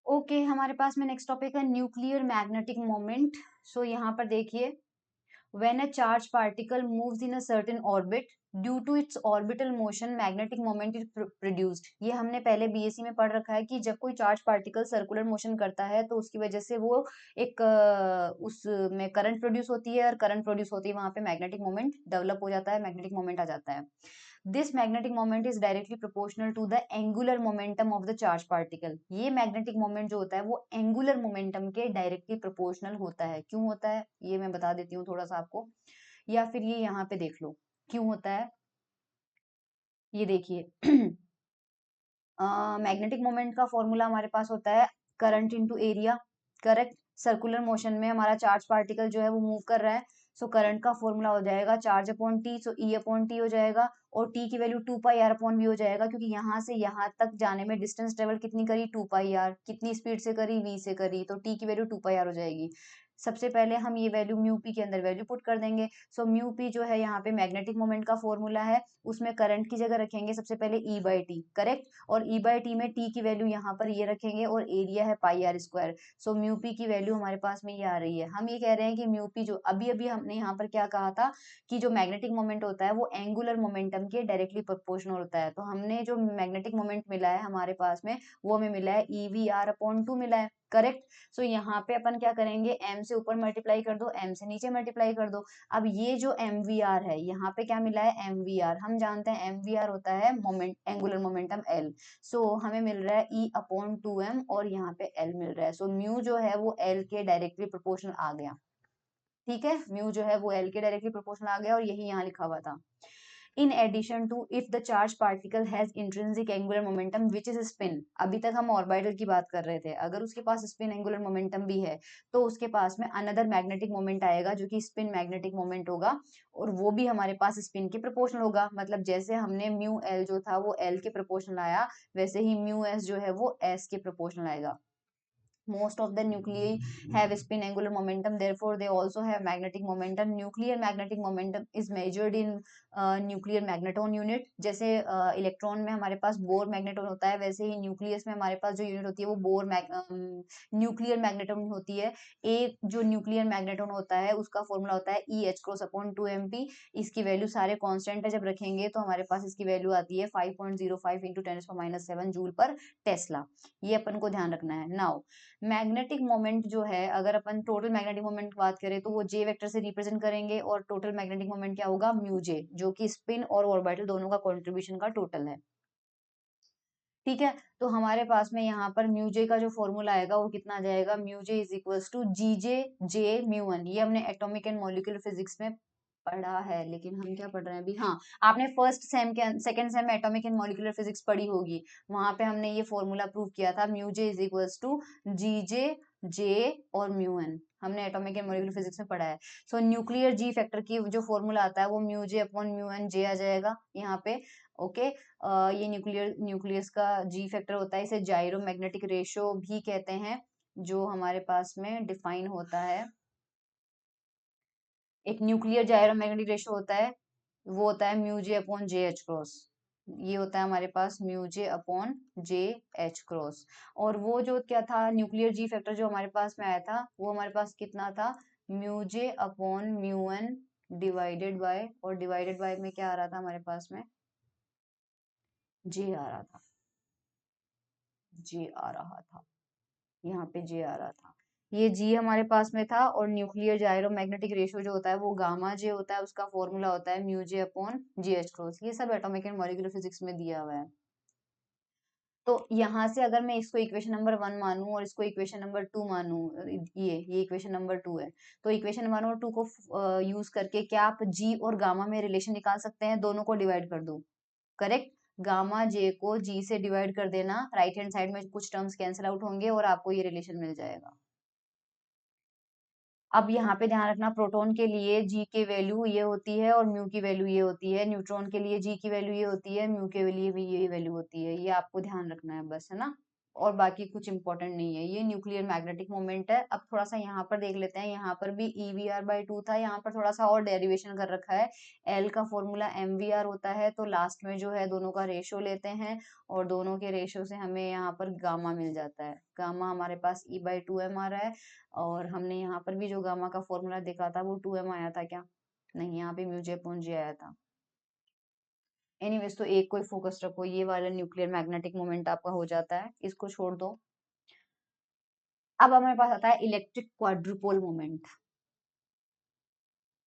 Okay हमारे पास में नेक्स्ट टॉपिक है न्यूक्लियर मैग्नेटिक मोमेंट। सो यहाँ पर देखिए, when a charged particle moves in a certain orbit due to its orbital motion magnetic moment is produced। ये हमने पहले बीएससी में पढ़ रखा है कि जब कोई चार्ज पार्टिकल सर्कुलर मोशन करता है तो उसकी वजह से वो एक उसमें करंट प्रोड्यूस होती है, और करंट प्रोड्यूस होती है वहां पे मैग्नेटिक मोमेंट डेवलप हो जाता है, मैग्नेटिक मोमेंट आ जाता है। This magnetic moment is directly proportional to the angular momentum of the charge particle. ये मैग्नेटिक मोमेंट जो होता है वो एंगुलर मोमेंटम के डायरेक्टली प्रोपोर्शनल होता है। क्यों होता है ये मैं बता देती हूँ थोड़ा सा आपको, या फिर ये यहाँ पे देख लो क्यों होता है। ये देखिए मैग्नेटिक मोमेंट का फॉर्मूला हमारे पास होता है current into area. Correct. Circular motion में हमारा चार्ज पार्टिकल जो है वो मूव कर रहा है, सो करंट का फॉर्मूला हो जाएगा charge upon T, so E upon T हो जाएगा, और टी की value 2 pi R upon V हो जाएगा, क्योंकि यहाँ से यहाँ तक जाने में डिस्टेंस ट्रेवल कितनी करी 2 पाई आर, कितनी स्पीड से करी वी से करी, तो टी की वैल्यू 2 पाई आर हो जाएगी। सबसे पहले हम ये वैल्यू म्यू पी के अंदर वैल्यू पुट कर देंगे। सो म्यू पी जो है यहाँ पे मैग्नेटिक मोमेंट का फॉर्मूला है, उसमें करंट की जगह रखेंगे सबसे पहले ई बाई टी। करेक्ट। और ई बाई टी में टी की वैल्यू यहाँ पर ये रखेंगे, और एरिया है pi R square. So mu P की वैल्यू हमारे पास में ये आ रही है। हम ये कह रहे हैं कि म्यू पी जो अभी अभी हमने यहाँ पर क्या कहा था कि जो मैग्नेटिक मोमेंट होता है वो एंगुलर मोमेंटम के डायरेक्टली प्रोपोर्शनल होता है, तो हमने जो मैग्नेटिक मोमेंट मिला है हमारे पास में वो हमें मिला है E V R upon two मिला है। करेक्ट। सो यहाँ पे अपन क्या करेंगे, एम से ऊपर मल्टीप्लाई कर दो, एम से नीचे मल्टीप्लाई कर दो। अब ये जो एम वी आर है यहाँ पे क्या मिला है एम वी आर, हम जानते हैं एम वी आर होता है मोमेंट एंगुलर मोमेंटम एल। सो हमें मिल रहा है ई अपॉन टू एम, और यहाँ पे एल मिल रहा है। सो म्यू जो है वो एल के डायरेक्टली प्रोपोर्शनल आ गया। ठीक है, म्यू जो है वो एल के डायरेक्टली प्रोपोर्शनल आ गया, और यही यहाँ लिखा हुआ था। In addition to if the charge particle has intrinsic angular momentum which is spin. अभी तक हम ऑर्बिटल की बात कर रहे थे, अगर उसके पास स्पिन एंगुलर मोमेंटम भी है तो उसके पास में अनदर मैग्नेटिक मोमेंट आएगा जो कि स्पिन मैग्नेटिक मोमेंट होगा, और वो भी हमारे पास स्पिन के प्रोपोर्शनल होगा। मतलब जैसे हमने म्यू एल जो था वो एल के प्रोपोर्शनल आया, वैसे ही म्यू एस जो है वो एस के प्रोपोर्शनल आएगा। Most of the nuclei have spin angular momentum, therefore they also have magnetic momentum. Nuclear magnetic momentum is measured in nuclear magneton unit। जैसे इलेक्ट्रॉन में हमारे पास बोर मैग्नेटोन होता है, वैसे ही न्यूक्लियस में हमारे पास जो यूनिट होती है वो बोर न्यूक्लियर मैग्नेटोन होती है। एक जो न्यूक्लियर मैग्नेटोन होता है उसका फॉर्मूला होता है E H cross upon two M P. इसकी वैल्यू सारे कांस्टेंट है, जब रखेंगे तो हमारे पास इसकी वैल्यू आती है 5.05 इंटू 10⁻⁷ जूल पर टेस्ला। ये अपन को ध्यान रखना है। नाउ मैग्नेटिक मोमेंट जो है, अगर अपन टोटल मैग्नेटिक मोमेंट की बात करें तो वो जे वेक्टर से रिप्रेजेंट करेंगे, और टोटल मैग्नेटिक मोमेंट क्या होगा म्यू जे, जो कि स्पिन और ऑर्बिटल दोनों का कंट्रीब्यूशन का टोटल है। ठीक है, तो हमारे पास में यहाँ पर म्यू जे का जो फॉर्मूला आएगा वो कितना आ जाएगा, mu J is equals to G J J mu one. ये हमने एटॉमिक एंड मॉलिक्यूलर फिजिक्स में पढ़ा है, लेकिन हम क्या पढ़ रहे हैं अभी, हाँ आपने फर्स्ट सेम के सेकंड सेम में एटॉमिक एंड मॉलिक्यूलर फिजिक्स पढ़ी होगी, वहां पे हमने ये फॉर्मूला प्रूव किया था mu J is equals to G J J और म्यू एन, हमने एटॉमिक एंड मॉलिक्यूलर फिजिक्स में पढ़ा है। सो न्यूक्लियर जी फैक्टर की जो फॉर्मूला आता है वो mu J upon mu N J आ जाएगा यहाँ पे। ओके। ये न्यूक्लियस का जी फैक्टर होता है, इसे जाइरो मैग्नेटिक रेशियो भी कहते हैं, जो हमारे पास में डिफाइन होता है। एक न्यूक्लियर जाइरो मैग्नेटिक रेशियो होता है, वो होता है mu J upon J H cross. ये होता है हमारे पास mu J upon J H cross. और वो जो क्या था न्यूक्लियर जी फैक्टर जो हमारे पास में आया था वो हमारे पास कितना था, mu J upon mu N divided by, और डिवाइडेड बाय में क्या आ रहा था हमारे पास में, जे आ रहा था, जे आ रहा था, यहाँ पे जे आ रहा था। ये जी हमारे पास में था, और न्यूक्लियर जाइरो मैग्नेटिक रेशियो जो होता है वो गामा जे होता है, उसका फॉर्मूला होता है म्यू जे अपॉन जी एच क्रॉस। ये सब एटॉमिक एंड मॉलिक्यूलर फिजिक्स में दिया हुआ है। तो यहाँ से अगर मैं इसको इक्वेशन नंबर 1 मानूं और इसको इक्वेशन नंबर 2 मानूं, ये इक्वेशन नंबर 2 है, तो इक्वेशन 1 और 2 को यूज करके क्या आप जी और गामा में रिलेशन निकाल सकते हैं, दोनों को डिवाइड कर दो। करेक्ट। गामा जे को जी से डिवाइड कर देना, राइट हैंड साइड में कुछ टर्म्स कैंसिल आउट होंगे और आपको ये रिलेशन मिल जाएगा। अब यहाँ पे ध्यान रखना, प्रोटॉन के लिए जी की वैल्यू ये होती है और म्यू की वैल्यू ये होती है, न्यूट्रॉन के लिए जी की वैल्यू ये होती है, म्यू के लिए भी ये वैल्यू होती है, ये आपको ध्यान रखना है बस, है ना। और बाकी कुछ इंपॉर्टेंट नहीं है। ये न्यूक्लियर मैग्नेटिक मोमेंट है। अब थोड़ा सा यहाँ पर देख लेते हैं, यहाँ पर भी EVR/2 था, यहाँ पर थोड़ा सा और डेरिवेशन कर रखा है। एल का फॉर्मूला MVR होता है, तो लास्ट में जो है दोनों का रेशो लेते हैं और दोनों के रेशो से हमें यहाँ पर गामा मिल जाता है। गामा हमारे पास E/2m आ रहा है, और हमने यहाँ पर भी जो गामा का फॉर्मूला देखा था वो 2m आया था क्या? नहीं, यहाँ पे म्यू/J आया था। एनीवेज, तो एक को ही फोकस रखो, ये वाला न्यूक्लियर मैग्नेटिक मोमेंट आपका हो जाता है, इसको छोड़ दो। अब हमारे पास आता है इलेक्ट्रिक क्वाड्रुपोल मोमेंट।